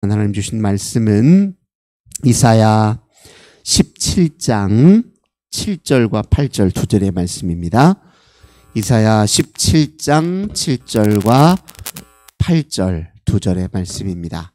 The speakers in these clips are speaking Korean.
하나님 주신 말씀은 이사야 17장 7절과 8절 두 절의 말씀입니다. 이사야 17장 7절과 8절 두 절의 말씀입니다.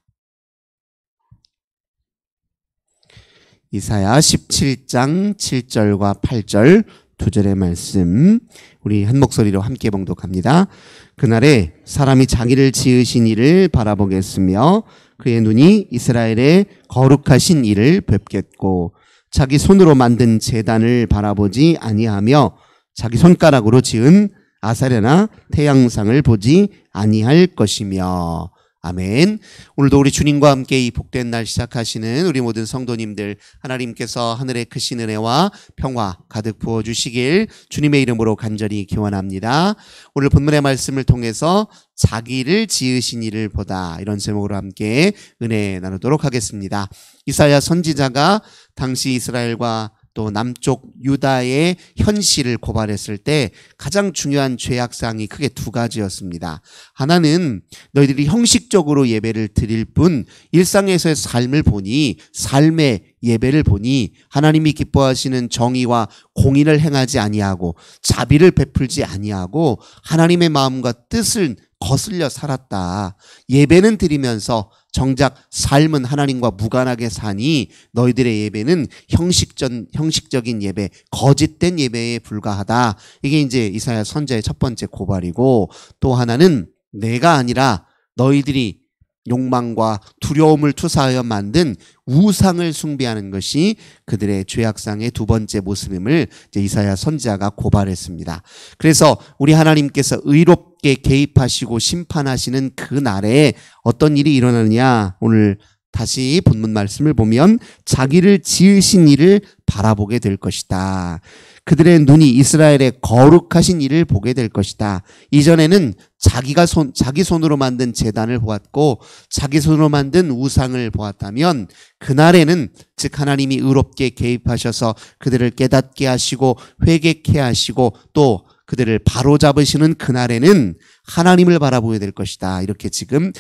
이사야 17장 7절과 8절 두 절의 말씀, 우리 한 목소리로 함께 봉독합니다. 그날에 사람이 자기를 지으신 이를 바라보겠으며 그의 눈이 이스라엘의 거룩하신 이를 뵙겠고 자기 손으로 만든 제단을 바라보지 아니하며 자기 손가락으로 지은 아사레나 태양상을 보지 아니할 것이며. 아멘. 오늘도 우리 주님과 함께 이 복된 날 시작하시는 우리 모든 성도님들, 하나님께서 하늘의 크신 은혜와 평화 가득 부어주시길 주님의 이름으로 간절히 기원합니다. 오늘 본문의 말씀을 통해서 자기를 지으신 이를 보다, 이런 제목으로 함께 은혜 나누도록 하겠습니다. 이사야 선지자가 당시 이스라엘과 또 남쪽 유다의 현실을 고발했을 때 가장 중요한 죄악사항이 크게 두 가지였습니다. 하나는 너희들이 형식적으로 예배를 드릴 뿐 일상에서의 삶을 보니, 삶의 예배를 보니 하나님이 기뻐하시는 정의와 공의를 행하지 아니하고 자비를 베풀지 아니하고 하나님의 마음과 뜻을 거슬려 살았다. 예배는 드리면서 정작 삶은 하나님과 무관하게 사니 너희들의 예배는 형식적인 예배, 거짓된 예배에 불과하다. 이게 이제 이사야 선지자의 첫 번째 고발이고, 또 하나는 내가 아니라 너희들이 욕망과 두려움을 투사하여 만든 우상을 숭배하는 것이 그들의 죄악상의 두 번째 모습임을 이제 이사야 선지자가 고발했습니다. 그래서 우리 하나님께서 의롭게 개입하시고 심판하시는 그 날에 어떤 일이 일어나느냐, 오늘 다시 본문 말씀을 보면 자기를 지으신 이를 바라보게 될 것이다. 그들의 눈이 이스라엘의 거룩하신 이를 보게 될 것이다. 이전에는 자기 손으로 만든 제단을 보았고 자기 손으로 만든 우상을 보았다면, 그날에는 즉 하나님이 의롭게 개입하셔서 그들을 깨닫게 하시고 회개케 하시고 또 그들을 바로잡으시는 그날에는 하나님을 바라보게 될 것이다. 이렇게 지금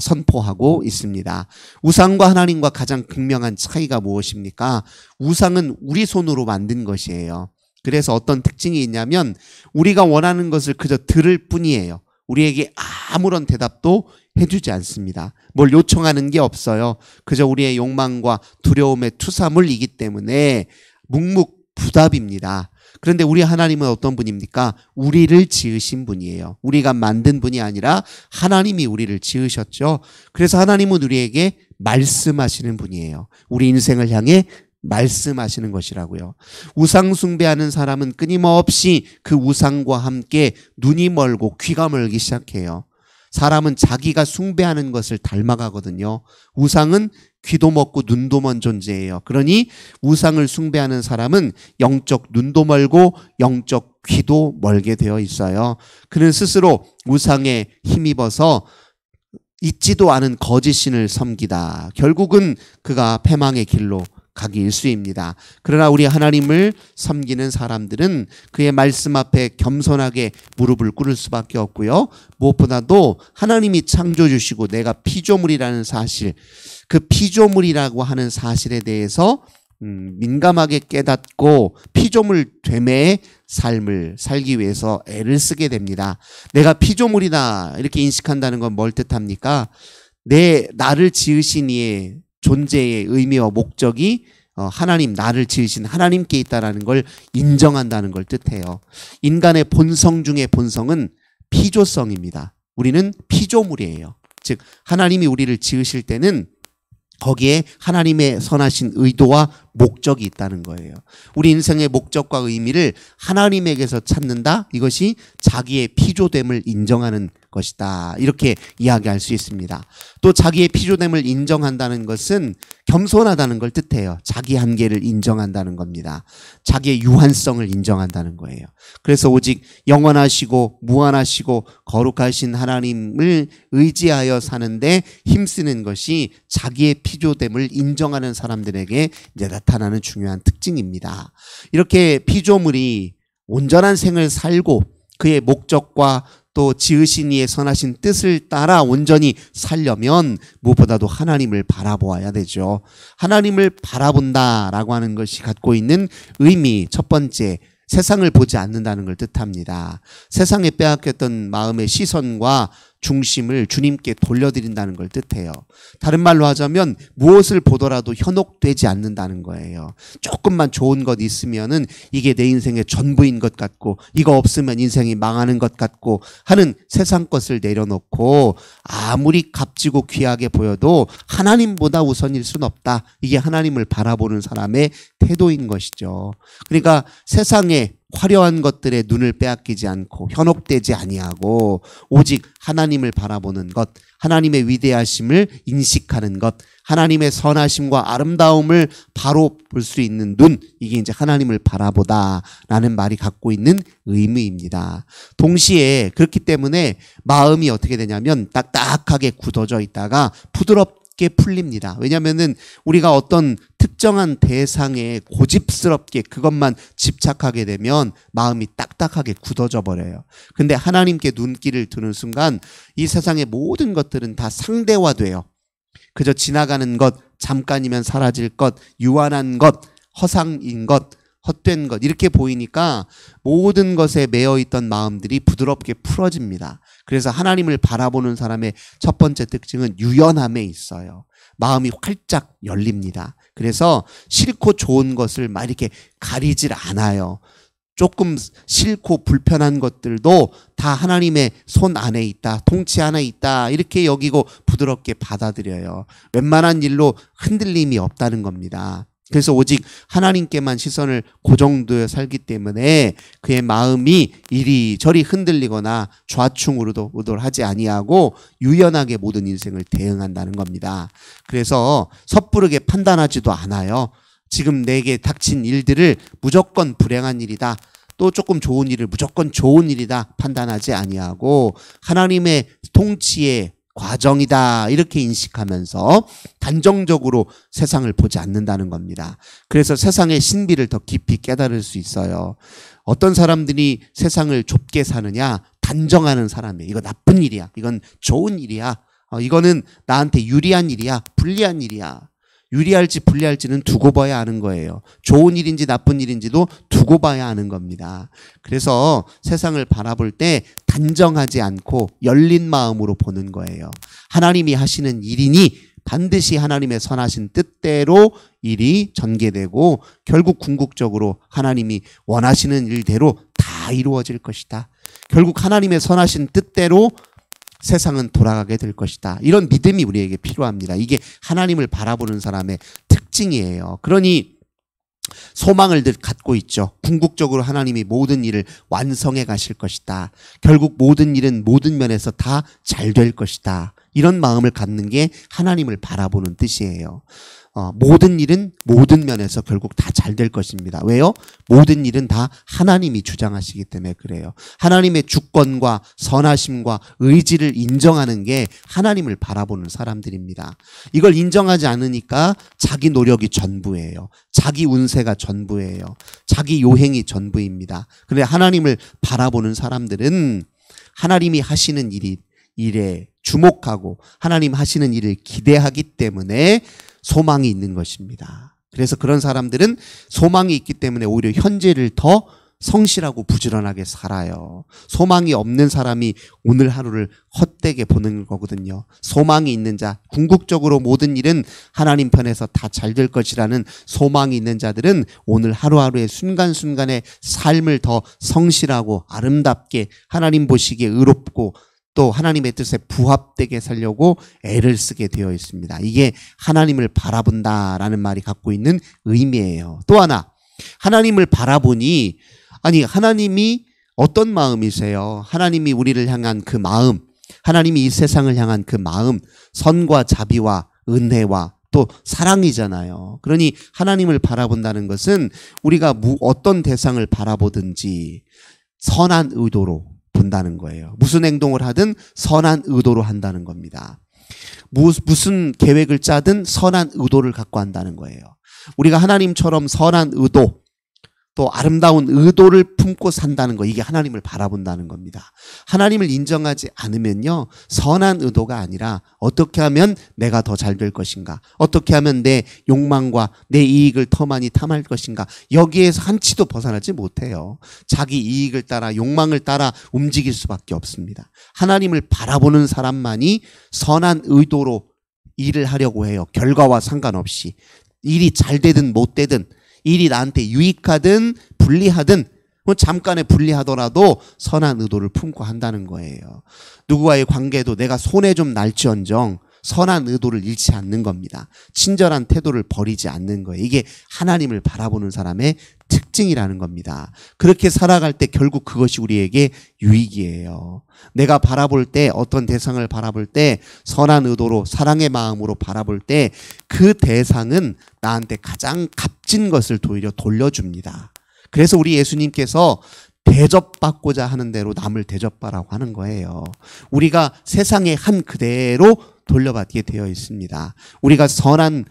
선포하고 있습니다. 우상과 하나님과 가장 극명한 차이가 무엇입니까? 우상은 우리 손으로 만든 것이에요. 그래서 어떤 특징이 있냐면 우리가 원하는 것을 그저 들을 뿐이에요. 우리에게 아무런 대답도 해주지 않습니다. 뭘 요청하는 게 없어요. 그저 우리의 욕망과 두려움의 투사물이기 때문에 묵묵부답입니다. 그런데 우리 하나님은 어떤 분입니까? 우리를 지으신 분이에요. 우리가 만든 분이 아니라 하나님이 우리를 지으셨죠. 그래서 하나님은 우리에게 말씀하시는 분이에요. 우리 인생을 향해 말씀하시는 것이라고요. 우상 숭배하는 사람은 끊임없이 그 우상과 함께 눈이 멀고 귀가 멀기 시작해요. 사람은 자기가 숭배하는 것을 닮아가거든요. 우상은 귀도 먹고 눈도 먼 존재예요. 그러니 우상을 숭배하는 사람은 영적 눈도 멀고 영적 귀도 멀게 되어 있어요. 그는 스스로 우상에 힘입어서 있지도 않은 거짓신을 섬기다 결국은 그가 패망의 길로 가기 일쑤입니다. 그러나 우리 하나님을 섬기는 사람들은 그의 말씀 앞에 겸손하게 무릎을 꿇을 수밖에 없고요. 무엇보다도 하나님이 창조해 주시고 내가 피조물이라는 사실, 그 피조물이라고 하는 사실에 대해서 민감하게 깨닫고 피조물 되매의 삶을 살기 위해서 애를 쓰게 됩니다. 내가 피조물이다 이렇게 인식한다는 건 뭘 뜻합니까? 나를 지으신 이의 존재의 의미와 목적이 하나님, 나를 지으신 하나님께 있다는 걸 인정한다는 걸 뜻해요. 인간의 본성 중에 본성은 피조성입니다. 우리는 피조물이에요. 즉 하나님이 우리를 지으실 때는 거기에 하나님의 선하신 의도와 목적이 있다는 거예요. 우리 인생의 목적과 의미를 하나님에게서 찾는다. 이것이 자기의 피조됨을 인정하는 것이다. 이렇게 이야기할 수 있습니다. 또 자기의 피조됨을 인정한다는 것은 겸손하다는 걸 뜻해요. 자기 한계를 인정한다는 겁니다. 자기의 유한성을 인정한다는 거예요. 그래서 오직 영원하시고 무한하시고 거룩하신 하나님을 의지하여 사는데 힘쓰는 것이 자기의 피조됨을 인정하는 사람들에게 이제 나타나는 중요한 특징입니다. 이렇게 피조물이 온전한 생을 살고 그의 목적과 또 지으신 이의 선하신 뜻을 따라 온전히 살려면 무엇보다도 하나님을 바라보아야 되죠. 하나님을 바라본다라고 하는 것이 갖고 있는 의미, 첫 번째, 세상을 보지 않는다는 걸 뜻합니다. 세상에 빼앗겼던 마음의 시선과 중심을 주님께 돌려드린다는 걸 뜻해요. 다른 말로 하자면 무엇을 보더라도 현혹되지 않는다는 거예요. 조금만 좋은 것 있으면은 이게 내 인생의 전부인 것 같고, 이거 없으면 인생이 망하는 것 같고 하는 세상 것을 내려놓고, 아무리 값지고 귀하게 보여도 하나님보다 우선일 수는 없다. 이게 하나님을 바라보는 사람의 태도인 것이죠. 그러니까 세상에 화려한 것들에 눈을 빼앗기지 않고 현혹되지 아니하고 오직 하나님을 바라보는 것, 하나님의 위대하심을 인식하는 것, 하나님의 선하심과 아름다움을 바로 볼 수 있는 눈, 이게 이제 하나님을 바라보다라는 말이 갖고 있는 의미입니다. 동시에 그렇기 때문에 마음이 어떻게 되냐면 딱딱하게 굳어져 있다가 부드럽게 풀립니다. 왜냐하면은 우리가 어떤 특정한 대상에 고집스럽게 그것만 집착하게 되면 마음이 딱딱하게 굳어져 버려요. 근데 하나님께 눈길을 두는 순간 이 세상의 모든 것들은 다 상대화돼요. 그저 지나가는 것, 잠깐이면 사라질 것, 유한한 것, 허상인 것, 헛된 것, 이렇게 보이니까 모든 것에 매여있던 마음들이 부드럽게 풀어집니다. 그래서 하나님을 바라보는 사람의 첫 번째 특징은 유연함에 있어요. 마음이 활짝 열립니다. 그래서 싫고 좋은 것을 막 이렇게 가리질 않아요. 조금 싫고 불편한 것들도 다 하나님의 손 안에 있다, 통치 안에 있다, 이렇게 여기고 부드럽게 받아들여요. 웬만한 일로 흔들림이 없다는 겁니다. 그래서 오직 하나님께만 시선을 고정되어 살기 때문에 그의 마음이 이리저리 흔들리거나 좌충우로도 하지 아니하고 유연하게 모든 인생을 대응한다는 겁니다. 그래서 섣부르게 판단하지도 않아요. 지금 내게 닥친 일들을 무조건 불행한 일이다, 또 조금 좋은 일을 무조건 좋은 일이다 판단하지 아니하고 하나님의 통치의 과정이다, 이렇게 인식하면서 단정적으로 세상을 보지 않는다는 겁니다. 그래서 세상의 신비를 더 깊이 깨달을 수 있어요. 어떤 사람들이 세상을 좁게 사느냐? 단정하는 사람이에요. 이거 나쁜 일이야, 이건 좋은 일이야, 이거는 나한테 유리한 일이야, 불리한 일이야. 유리할지 불리할지는 두고 봐야 아는 거예요. 좋은 일인지 나쁜 일인지도 두고 봐야 아는 겁니다. 그래서 세상을 바라볼 때 단정하지 않고 열린 마음으로 보는 거예요. 하나님이 하시는 일이니 반드시 하나님의 선하신 뜻대로 일이 전개되고 결국 궁극적으로 하나님이 원하시는 일대로 다 이루어질 것이다. 결국 하나님의 선하신 뜻대로 세상은 돌아가게 될 것이다. 이런 믿음이 우리에게 필요합니다. 이게 하나님을 바라보는 사람의 특징이에요. 그러니 소망을 늘 갖고 있죠. 궁극적으로 하나님이 모든 일을 완성해 가실 것이다. 결국 모든 일은 모든 면에서 다 잘 될 것이다. 이런 마음을 갖는 게 하나님을 바라보는 뜻이에요. 모든 일은 모든 면에서 결국 다 잘 될 것입니다. 왜요? 모든 일은 다 하나님이 주장하시기 때문에 그래요. 하나님의 주권과 선하심과 의지를 인정하는 게 하나님을 바라보는 사람들입니다. 이걸 인정하지 않으니까 자기 노력이 전부예요. 자기 운세가 전부예요. 자기 요행이 전부입니다. 그런데 하나님을 바라보는 사람들은 하나님이 하시는 일에 주목하고 하나님 하시는 일을 기대하기 때문에 소망이 있는 것입니다. 그래서 그런 사람들은 소망이 있기 때문에 오히려 현재를 더 성실하고 부지런하게 살아요. 소망이 없는 사람이 오늘 하루를 헛되게 보는 거거든요. 소망이 있는 자, 궁극적으로 모든 일은 하나님 편에서 다 잘 될 것이라는 소망이 있는 자들은 오늘 하루하루의 순간순간의 삶을 더 성실하고 아름답게 하나님 보시기에 의롭고 또 하나님의 뜻에 부합되게 살려고 애를 쓰게 되어 있습니다. 이게 하나님을 바라본다라는 말이 갖고 있는 의미예요. 또 하나, 하나님을 바라보니, 아니 하나님이 어떤 마음이세요? 하나님이 우리를 향한 그 마음, 하나님이 이 세상을 향한 그 마음, 선과 자비와 은혜와 또 사랑이잖아요. 그러니 하나님을 바라본다는 것은 우리가 어떤 대상을 바라보든지 선한 의도로 본다는 거예요. 무슨 행동을 하든 선한 의도로 한다는 겁니다. 무슨 계획을 짜든 선한 의도를 갖고 한다는 거예요. 우리가 하나님처럼 선한 의도, 또 아름다운 의도를 품고 산다는 거, 이게 하나님을 바라본다는 겁니다. 하나님을 인정하지 않으면요, 선한 의도가 아니라 어떻게 하면 내가 더 잘 될 것인가, 어떻게 하면 내 욕망과 내 이익을 더 많이 탐할 것인가, 여기에서 한치도 벗어나지 못해요. 자기 이익을 따라 욕망을 따라 움직일 수밖에 없습니다. 하나님을 바라보는 사람만이 선한 의도로 일을 하려고 해요. 결과와 상관없이. 일이 잘 되든 못 되든, 일이 나한테 유익하든 불리하든, 잠깐의 불리하더라도 선한 의도를 품고 한다는 거예요. 누구와의 관계도 내가 손해 좀 날지언정 선한 의도를 잃지 않는 겁니다. 친절한 태도를 버리지 않는 거예요. 이게 하나님을 바라보는 사람의 특징이라는 겁니다. 그렇게 살아갈 때 결국 그것이 우리에게 유익이에요. 내가 바라볼 때, 어떤 대상을 바라볼 때 선한 의도로 사랑의 마음으로 바라볼 때 그 대상은 나한테 가장 값진 것을 도리어 돌려줍니다. 그래서 우리 예수님께서 대접받고자 하는 대로 남을 대접하라고 하는 거예요. 우리가 세상의 한 그대로 돌려받게 되어 있습니다. 우리가 선한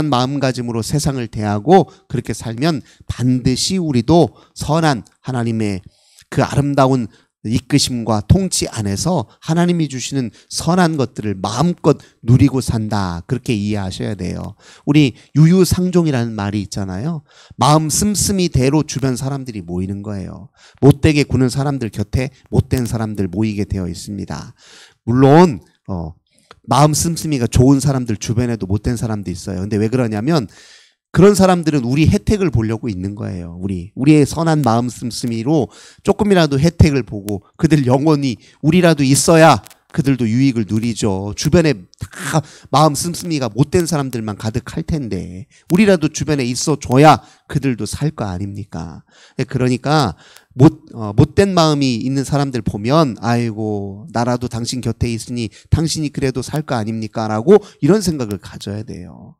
마음가짐으로 세상을 대하고 그렇게 살면 반드시 우리도 선한 하나님의 그 아름다운 이끄심과 통치 안에서 하나님이 주시는 선한 것들을 마음껏 누리고 산다, 그렇게 이해하셔야 돼요. 우리 유유상종이라는 말이 있잖아요. 마음 씀씀이대로 주변 사람들이 모이는 거예요. 못되게 구는 사람들 곁에 못된 사람들 모이게 되어 있습니다. 물론 마음 씀씀이가 좋은 사람들 주변에도 못된 사람도 있어요. 근데 왜 그러냐면 그런 사람들은 우리 혜택을 보려고 있는 거예요. 우리의 선한 마음 씀씀이로 조금이라도 혜택을 보고 그들 영혼이 우리라도 있어야 그들도 유익을 누리죠. 주변에 다 마음 씀씀이가 못된 사람들만 가득할 텐데 우리라도 주변에 있어줘야 그들도 살 거 아닙니까? 그러니까 못된 마음이 있는 사람들 보면 아이고 나라도 당신 곁에 있으니 당신이 그래도 살 거 아닙니까? 라고 이런 생각을 가져야 돼요.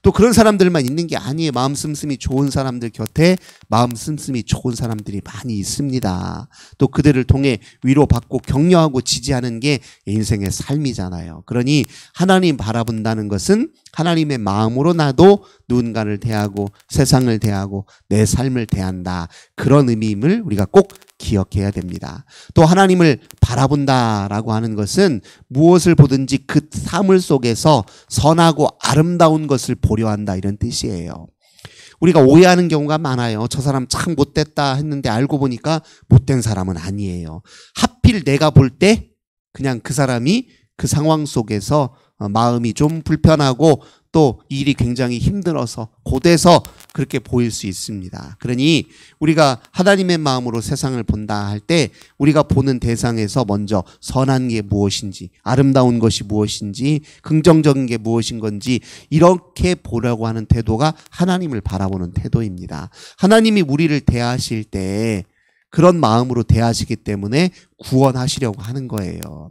또 그런 사람들만 있는 게 아니에요. 마음 씀씀이 좋은 사람들 곁에 마음 씀씀이 좋은 사람들이 많이 있습니다. 또 그들을 통해 위로받고 격려하고 지지하는 게 인생의 삶이잖아요. 그러니 하나님 바라본다는 것은 하나님의 마음으로 나도 누군가를 대하고 세상을 대하고 내 삶을 대한다, 그런 의미임을 우리가 꼭 기억해야 됩니다. 또 하나님을 바라본다라고 하는 것은 무엇을 보든지 그 사물 속에서 선하고 아름다운 것을 보려 한다, 이런 뜻이에요. 우리가 오해하는 경우가 많아요. 저 사람 참 못됐다 했는데 알고 보니까 못된 사람은 아니에요. 하필 내가 볼 때 그냥 그 사람이 그 상황 속에서 마음이 좀 불편하고 또 일이 굉장히 힘들어서 고돼서 그렇게 보일 수 있습니다. 그러니 우리가 하나님의 마음으로 세상을 본다 할 때 우리가 보는 대상에서 먼저 선한 게 무엇인지, 아름다운 것이 무엇인지, 긍정적인 게 무엇인 건지 이렇게 보려고 하는 태도가 하나님을 바라보는 태도입니다. 하나님이 우리를 대하실 때 그런 마음으로 대하시기 때문에 구원하시려고 하는 거예요.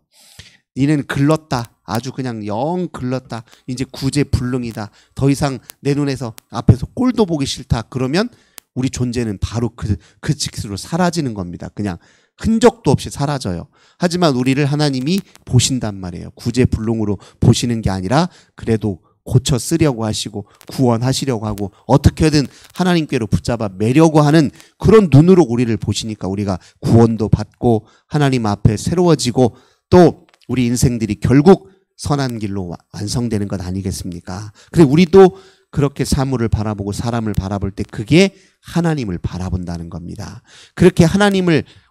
니는 글렀다. 아주 그냥 영 글렀다. 이제 구제불능이다. 더 이상 내 눈에서 앞에서 꼴도 보기 싫다. 그러면 우리 존재는 바로 그 직수로 사라지는 겁니다. 그냥 흔적도 없이 사라져요. 하지만 우리를 하나님이 보신단 말이에요. 구제불능으로 보시는 게 아니라 그래도 고쳐 쓰려고 하시고 구원하시려고 하고 어떻게든 하나님께로 붙잡아 매려고 하는 그런 눈으로 우리를 보시니까 우리가 구원도 받고 하나님 앞에 새로워지고 또 우리 인생들이 결국 선한 길로 완성되는 것 아니겠습니까? 그래 우리도 그렇게 사물을 바라보고 사람을 바라볼 때 그게 하나님을 바라본다는 겁니다. 그렇게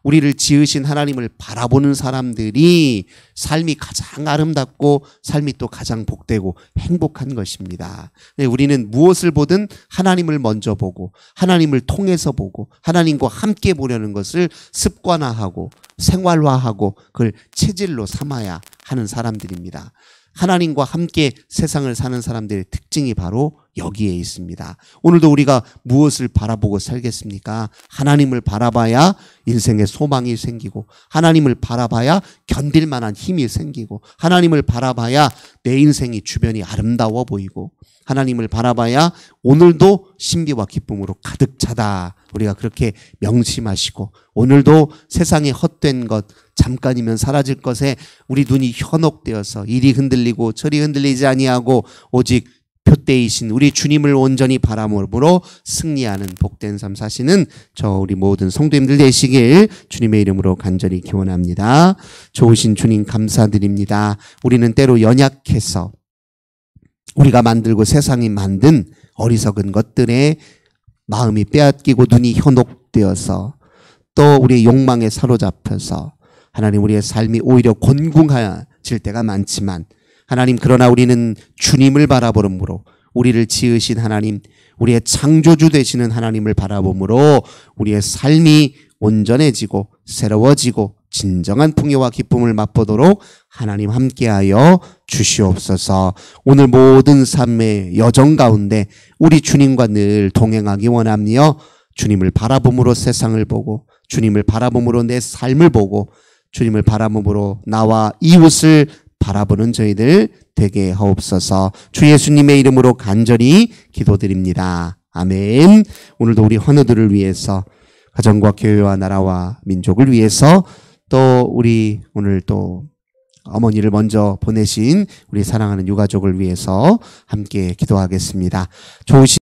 우리를 지으신 하나님을 바라보는 사람들이 삶이 가장 아름답고 삶이 또 가장 복되고 행복한 것입니다. 우리는 무엇을 보든 하나님을 먼저 보고 하나님을 통해서 보고 하나님과 함께 보려는 것을 습관화하고 생활화하고 그걸 체질로 삼아야 하는 사람들입니다. 하나님과 함께 세상을 사는 사람들의 특징이 바로 여기에 있습니다. 오늘도 우리가 무엇을 바라보고 살겠습니까? 하나님을 바라봐야 인생에 소망이 생기고 하나님을 바라봐야 견딜 만한 힘이 생기고 하나님을 바라봐야 내 인생이 주변이 아름다워 보이고 하나님을 바라봐야 오늘도 신비와 기쁨으로 가득 차다. 우리가 그렇게 명심하시고 오늘도 세상에 헛된 것 잠깐이면 사라질 것에 우리 눈이 현혹되어서 이리 흔들리고 저리 흔들리지 아니하고 오직 표대이신 우리 주님을 온전히 바라봄으로 승리하는 복된 삶 사시는 저 우리 모든 성도님들 되시길 주님의 이름으로 간절히 기원합니다. 좋으신 주님 감사드립니다. 우리는 때로 연약해서 우리가 만들고 세상이 만든 어리석은 것들에 마음이 빼앗기고 눈이 현혹되어서 또 우리의 욕망에 사로잡혀서 하나님 우리의 삶이 오히려 곤궁해질 때가 많지만 하나님 그러나 우리는 주님을 바라보므로 우리를 지으신 하나님 우리의 창조주 되시는 하나님을 바라보므로 우리의 삶이 온전해지고 새로워지고 진정한 풍요와 기쁨을 맛보도록 하나님 함께하여 주시옵소서. 오늘 모든 삶의 여정 가운데 우리 주님과 늘 동행하기 원하며 주님을 바라봄으로 세상을 보고 주님을 바라봄으로 내 삶을 보고 주님을 바라봄으로 나와 이웃을 바라보는 저희들 되게 하옵소서. 주 예수님의 이름으로 간절히 기도드립니다. 아멘. 오늘도 우리 헌우들을 위해서 가정과 교회와 나라와 민족을 위해서 또 우리 오늘 또 어머니를 먼저 보내신 우리 사랑하는 유가족을 위해서 함께 기도하겠습니다. 좋으신